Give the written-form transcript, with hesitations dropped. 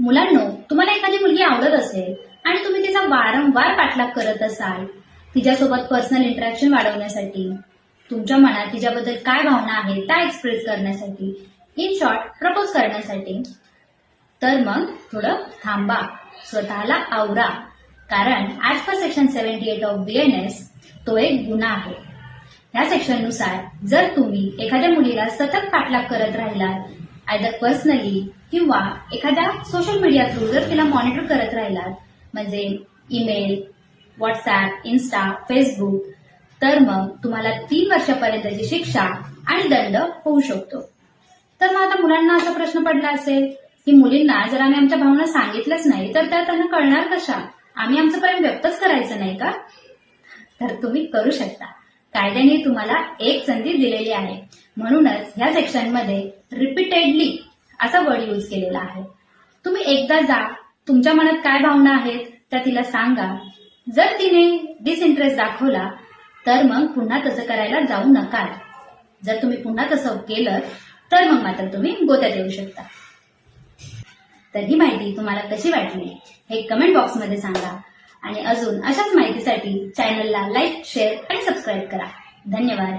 मुलांनो, तुम्हाला एखादी मुलगी आवडत असेल आणि तुम्ही तिचा वारंवार पाठलाग करत असाल तिच्यासोबत पर्सनल इंटरॅक्शन वाढवण्यासाठी, तुमच्या मनात तिच्याबद्दल काय भावना आहेत त्या एक्सप्रेस करण्यासाठी, इन शॉर्ट प्रपोज करण्यासाठी, तर मग थोडं थांबा, स्वतःला आवरा. कारण as per section 78 of BNS तो एक गुन्हा आहे. या सेक्शननुसार जर तुम्ही एखाद्या मुलीला सतत पाठलाग करत राहिलात, आयदर पर्सनली किंवा एखाद्या सोशल मीडिया थ्रू जर तिला मॉनिटर करत राहिलात, म्हणजे ईमेल, व्हॉट्सअप, इन्स्टा, फेसबुक, तर मग तुम्हाला 3 वर्षापर्यंतची शिक्षा आणि दंड होऊ शकतो. तर मग आता मुलांना असा प्रश्न पडला असेल की मुलींना जर आम्ही आमच्या भावना सांगितलंच नाही तर त्या त्यांना कळणार कशा? आम्ही आमचं प्रेम व्यक्तच करायचं नाही का? तर तुम्ही करू शकता. कायद्याने तुम्हाला एक संधी दिलेली आहे. म्हणूनच ह्या सेक्शनमध्ये रिपीटेडली असा वर्ड यूज केलेला आहे. तुम्ही एकदा जा, तुमच्या मनात काय भावना आहेत त्या तिला सांगा. जर तिने डिसइंटरेस्ट दाखवला तर मग पुन्हा तसं करायला जाऊ नका. जर तुम्ही पुन्हा तसं केलं तर मग मात्र तुम्ही गोत्यात येऊ शकता. तर ही माहिती तुम्हाला कशी वाटली हे कमेंट बॉक्समध्ये सांगा आणि अजून अशाच माहितीसाठी चॅनलला लाईक, शेअर आणि सबस्क्राईब करा. धन्यवाद.